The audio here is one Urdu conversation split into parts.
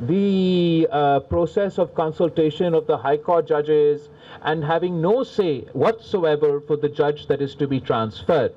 the process of consultation of the High Court judges and having no say whatsoever for the judge that is to be transferred,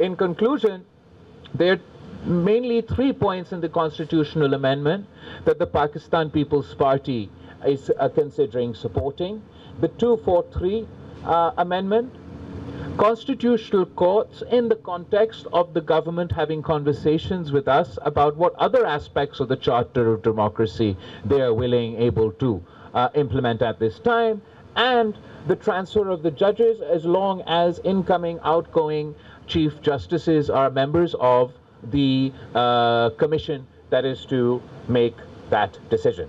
in conclusion, there are mainly 3 points in the constitutional amendment that the Pakistan People's Party is considering supporting. The 243 amendment, constitutional courts in the context of the government having conversations with us about what other aspects of the Charter of Democracy they are willing, able to implement at this time, and the transfer of the judges as long as incoming, outgoing chief justices are members of the commission that is to make that decision.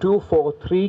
243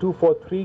243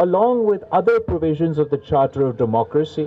along with other provisions of the Charter of Democracy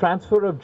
transfer of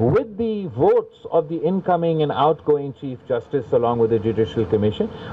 with the votes of the incoming and outgoing Chief Justice along with the Judicial Commission,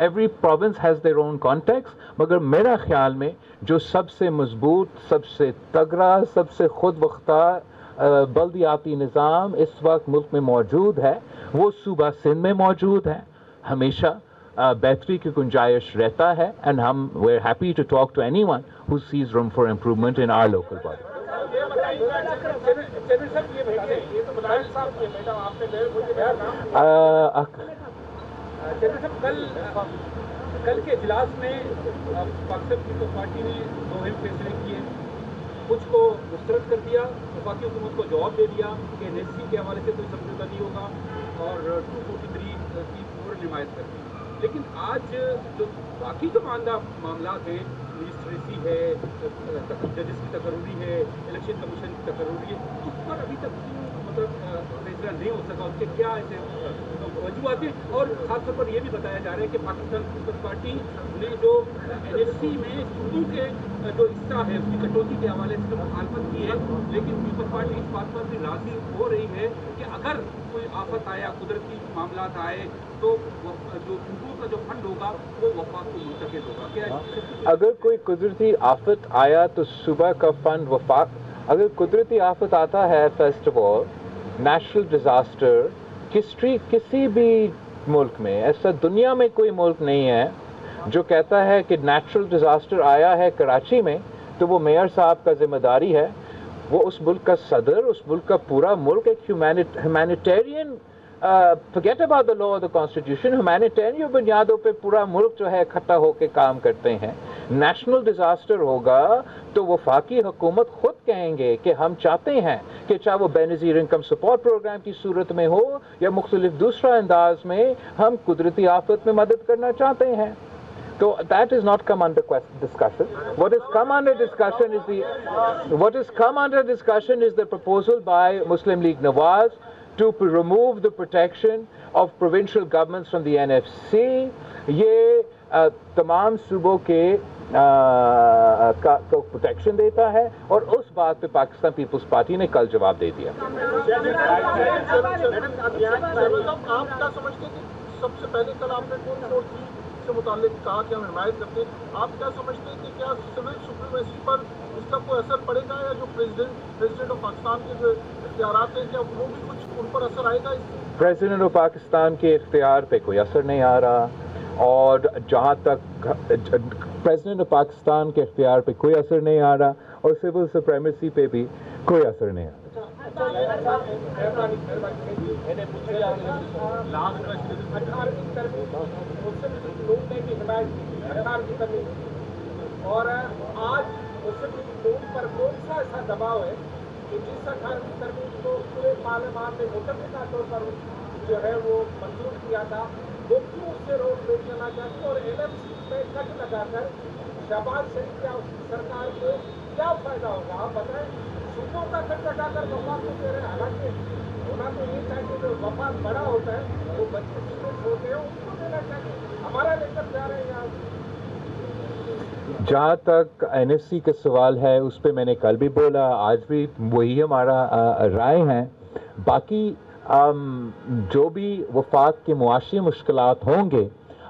every province has their own contexts, مگر میرا خیال میں جو سب سے مضبوط، سب سے تگڑا، سب سے خود مختار بلدیاتی نظام اس وقت ملک میں موجود ہے وہ صوبہ سندھ میں موجود ہے. ہمیشہ بہتری کی گنجائش رہتا ہے، اینڈ ہم we are happy to talk to anyone who sees room for improvement in our local body. کل کے اجلاس میں پاکستان پیپلز پارٹی نے دو اہم فیصلے کیے. کچھ کو مسترد کر دیا، وفاقی حکومت کو جواب دے دیا کہ NSC کے حوالے سے کوئی سمجھوتہ نہیں ہوگا، اور 243 کی پورا حمایت کر دی. لیکن آج جو باقی جو معاملات ہیں، مجسٹریسی ہے، ججز کی تقرری ہے، الیکشن کمیشن کی تقرری ہے، اس پر ابھی تک مطلب فیصلہ نہیں ہو سکا. اس کے کیا ایسے وجوہات ہیں؟ اور خاص طور پر یہ بھی بتایا جا رہا ہے کہ پاکستان پیپلز پارٹی نے جو NSC میں صوبوں کے جو حصہ ہے اس کی کٹوتی کے حوالے سے مخالفت کی ہے، لیکن پیپلز پارٹی اس بات پر بھی راضی ہو رہی ہے کہ اگر کوئی آفت آیا، قدرتی معاملات آئے، تو جو صوبوں کا جو فنڈ ہوگا وہ وفاق کو منتقل ہوگا. کیا اگر کوئی قدرتی آفت آیا تو صوبہ کا فنڈ وفاق، اگر قدرتی آفت آتا ہے first of all national disaster, کسی بھی ملک میں ایسا دنیا میں کوئی ملک نہیں ہے جو کہتا ہے کہ نیچرل ڈیزاسٹر آیا ہے کراچی میں تو وہ میئر صاحب کا ذمہ داری ہے. وہ اس ملک کا صدر، اس ملک کا پورا ملک ایک humanitarian forget about the law or the constitution، humanitarian بنیادوں پہ پورا ملک جو ہے اکٹھا ہو کے کام کرتے ہیں. نیشنل ڈیزاسٹر ہوگا تو وفاقی حکومت خود کہیں گے کہ ہم چاہتے ہیں کہ چاہے وہ بے نظیر انکم سپورٹ پروگرام کی صورت میں ہو یا مختلف دوسرا انداز میں، ہم قدرتی آفت میں مدد کرنا چاہتے ہیں. So that is not come under discussion. What has come under discussion is the proposal by Muslim League Nawaz to remove the protection of provincial governments from the NFC. یہ تمام صوبوں کے کو پروٹیکشن دیتا ہے، اور اس بات پہ پاکستان پیپلز پارٹی نے کل جواب دے دیا. آپ کیا سمجھتے ہیں کہ سب سے پہلے کل آپ نے 243 سے متعلق کہا کہ ہم حمایت کرتے ہیں، آپ کیا سمجھتے ہیں کہ کیا سول سپریمیسی پر اس کا کوئی اثر پڑے گا، یا جو پریزیڈنٹ آف پاکستان کے جو اختیارات ہیں کیا وہ بھی کچھ ان پر اثر آئے گا؟ پریزیڈنٹ آف پاکستان کے اختیار پہ کوئی اثر نہیں آ رہا، اور جہاں تک پریزیڈنٹ آف پاکستان کے اختیار پہ کوئی اثر نہیں آ رہا، اور سول سپریمیسی پہ بھی کوئی اثر نہیں آ رہا. اور آج مسلم لیگ پر کون سا ایسا دباؤ ہے کہ جس 18ویں ترمیم کو پورے پارلیمان میں متفقہ طور پر جو ہے وہ منظور کیا تھا، وہ کیوں اس سے روک نہیں چلنا چاہتے، اور NMC میں کٹ لگا کر شہباز شریف یا اس کی سرکار کو کیا فائدہ ہوگا؟ آپ بتائیں. صوبوں کا کٹ لگا کر وفاق کو دے رہے ہیں، حالانکہ ہونا تو یہ چاہیے جو وفاق بڑا ہوتا ہے وہ بچے اسٹوڈنٹ ہوتے ہیں ان کو دینا چاہیے. ہمارا لے کر جا رہے ہیں یہاں. جہاں تک NSC کا سوال ہے اس پہ میں نے کل بھی بولا، آج بھی وہی ہمارا رائے ہے. باقی جو بھی وفاق کے معاشی مشکلات ہوں گے،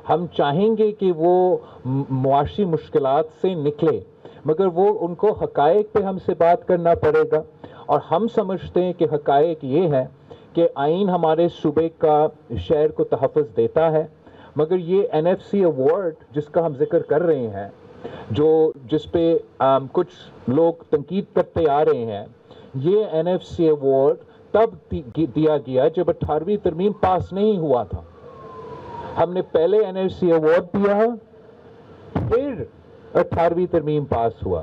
ہم چاہیں گے کہ وہ معاشی مشکلات سے نکلے، مگر وہ ان کو حقائق پہ ہم سے بات کرنا پڑے گا. اور ہم سمجھتے ہیں کہ حقائق یہ ہے کہ آئین ہمارے صوبے کا شہر کو تحفظ دیتا ہے، مگر یہ NFC ایوارڈ جس کا ہم ذکر کر رہے ہیں، جس پہ کچھ لوگ تنقید کرتے آ رہے ہیں، یہ NFC ایوارڈ تب دیا گیا جب 18ویں ترمیم پاس نہیں ہوا تھا. ہم نے پہلے NFC ایوارڈ دیا، پھر 18ویں ترمیم پاس ہوا.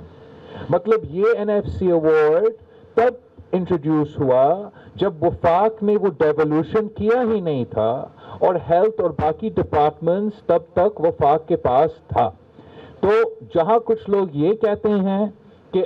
مطلب یہ NFC ایوارڈ تب انٹروڈیوس ہوا جب وفاق نے وہ ڈیولوشن کیا ہی نہیں تھا، اور ہیلتھ اور باقی ڈپارٹمنٹس تب تک وفاق کے پاس تھا. تو جہاں کچھ لوگ یہ کہتے ہیں کہ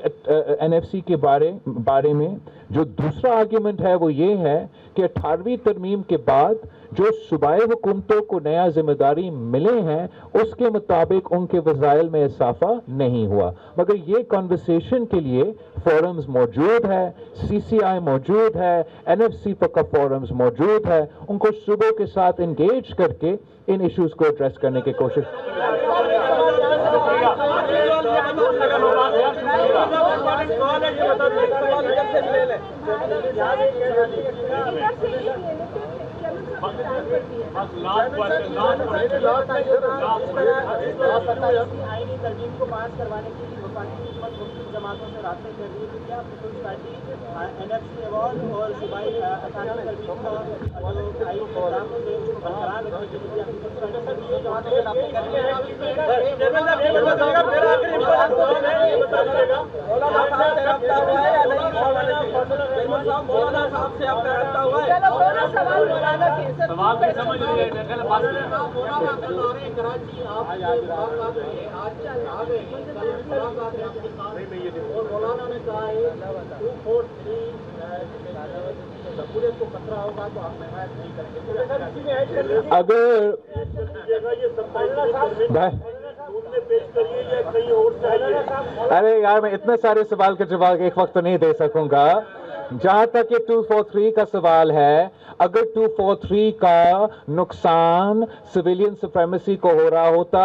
NFC کے بارے میں جو دوسرا آرگیومنٹ ہے وہ یہ ہے کہ 18ویں ترمیم کے بعد جو صوبائی حکومتوں کو نیا ذمہ داری ملے ہیں اس کے مطابق ان کے وسائل میں اضافہ نہیں ہوا، مگر یہ کنورسیشن کے لیے فورمز موجود ہے، CCI موجود ہے، NFC کا فورمز موجود ہے، ان کو صوبوں کے ساتھ انگیج کر کے ان ایشوز کو ایڈریس کرنے کی کوشش آئینی ترمیم کو پاس کروانے کے لیے وفاقی حکومت مختلف جماعتوں سے رابطے کر رہی ہے، کیا پیپلز پارٹی NFC ایوارڈ اور صوبائی 18ویں ترمیم کا جو آئینی ترامز ہے اس کو برقرار رکھنے کے لیے پیپلز پارٹی جماعتوں سے رابطے کر رہی اور مولانا نے کہا ہے 243 جمہوریت کو خطرہ ہوگا تو آپ حمایت نہیں کریں گے. اگر ارے یار میں اتنے سارے سوال کا جواب ایک وقت تو نہیں دے سکوں گا. جہاں تک یہ 243 کا سوال ہے، اگر 243 کا نقصان سویلین سپریمیسی کو ہو رہا ہوتا،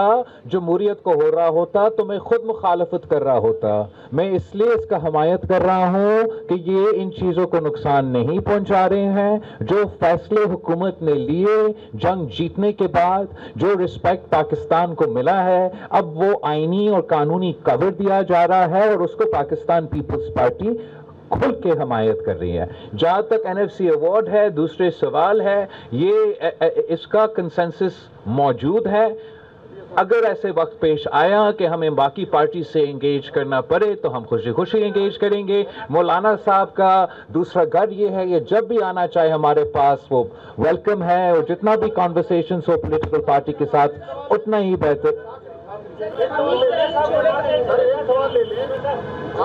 جمہوریت کو ہو رہا ہوتا، تو میں خود مخالفت کر رہا ہوتا. میں اس لیے اس کا حمایت کر رہا ہوں کہ یہ ان چیزوں کو نقصان نہیں پہنچا رہے ہیں. جو فیصلے حکومت نے لیے جنگ جیتنے کے بعد، جو رسپیکٹ پاکستان کو ملا ہے، اب وہ آئینی اور قانونی کور دیا جا رہا ہے اور اس کو پاکستان پیپلز پارٹی کھل کے حمایت کر رہی ہے. جہاں تک NFC ایوارڈ ہے، دوسرے سوال ہے، یہ اس کا کنسنسس موجود ہے. اگر ایسے وقت پیش آیا کہ ہمیں باقی پارٹی سے انگیج کرنا پڑے تو ہم خوشی خوشی انگیج کریں گے. مولانا صاحب کا دوسرا گھر یہ ہے، یہ جب بھی آنا چاہے ہمارے پاس وہ ویلکم ہے، اور جتنا بھی کانورسیشنز ہو پولیٹیکل پارٹی کے ساتھ اتنا ہی بہتر.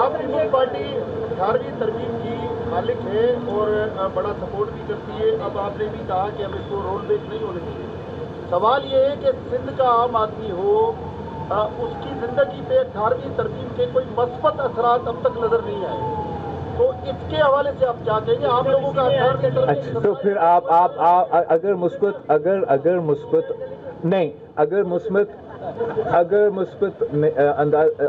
آپ کی پارٹی 18ویں ترمیم کی مالک ہے اور بڑا سپورٹ بھی کرتی ہے. اب آپ نے بھی کہا کہ اب اس کو رول بیک نہیں ہونے چاہیے. سوال یہ ہے کہ سندھ کا عام آدمی ہو، اس کی زندگی پہ 18ویں ترمیم کے کوئی مثبت اثرات اب تک نظر نہیں آئے، تو اس کے حوالے سے آپ کیا کہیں گے؟ آپ لوگوں کا 18ویں ترمیم. اچھا تو پھر آپ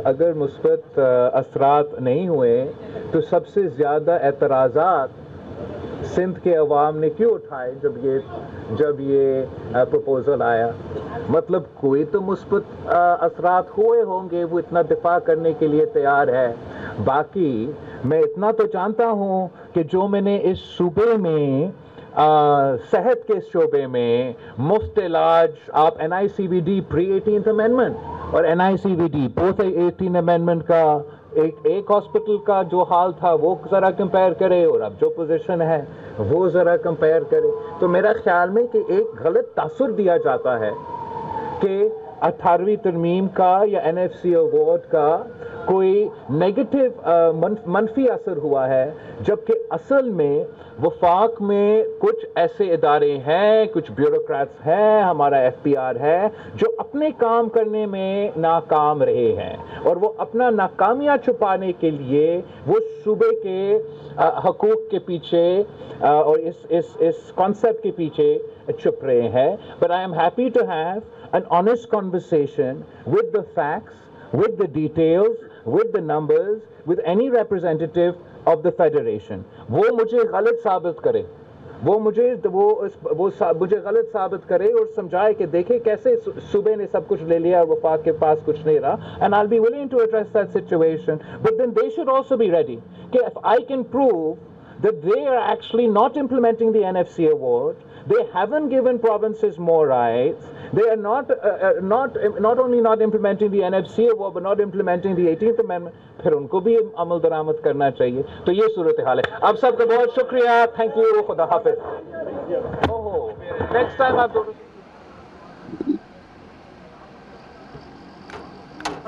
اگر مثبت اثرات نہیں ہوئے تو سب سے زیادہ اعتراضات سندھ کے عوام نے کیوں اٹھائے جب یہ پروپوزل آیا؟ مطلب کوئی تو مثبت اثرات ہوئے ہوں گے، وہ اتنا دفاع کرنے کے لیے تیار ہے. باقی میں اتنا تو جانتا ہوں کہ جو میں نے اس صوبے میں صحت کے شعبے میں مفت علاج، آپ NICVD پری 18th امینڈمنٹ اور NICVD بوتھ 18 امینڈمنٹ کا ایک ہاسپٹل کا جو حال تھا وہ ذرا کمپیئر کرے اور اب جو پوزیشن ہے وہ ذرا کمپیئر کرے. تو میرا خیال میں کہ ایک غلط تاثر دیا جاتا ہے کہ 18ویں ترمیم کا یا NFC ایوارڈ کا کوئی نیگیٹو منفی اثر ہوا ہے، جبکہ اصل میں وفاق میں کچھ ایسے ادارے ہیں، کچھ بیوروکریٹس ہیں، ہمارا FPR ہے، جو اپنے کام کرنے میں ناکام رہے ہیں، اور وہ اپنا ناکامیاں چھپانے کے لیے وہ صوبے کے حقوق کے پیچھے اور اس کانسیپٹ کے پیچھے چھپ رہے ہیں. But I am happy to have an honest conversation with the facts, with the details, with the numbers, with any representative of the federation. وہ مجھے غلط ثابت کرے، وہ مجھے غلط ثابت کرے اور سمجھائے کہ دیکھیں کیسے صوبے نے سب کچھ لے لیا اور وفاق کے پاس کچھ نہیں رہا. And I'll be willing to address that situation. But then they should also be ready. کہ if I can prove that they are actually not implementing the NFC award, they haven't given provinces more rights, they are not only not implementing the NFC award but not implementing the 18th amendment, پھر ان کو بھی عمل درآمد کرنا چاہیے. تو یہ صورتحال ہے. آپ سب کا بہت شکریہ. Thank you. خدا حافظ. نیکسٹ ٹائم آپ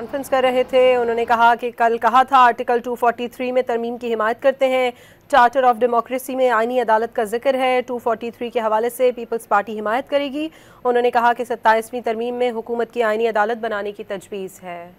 کانفرنس کر رہے تھے. انہوں نے کہا کہ کل کہا تھا آرٹیکل 243 میں ترمیم کی حمایت کرتے ہیں. چارٹر آف ڈیموکریسی میں آئینی عدالت کا ذکر ہے. 243 کے حوالے سے پیپلز پارٹی حمایت کرے گی. انہوں نے کہا کہ 27ویں ترمیم میں حکومت کی آئینی عدالت بنانے کی تجویز ہے.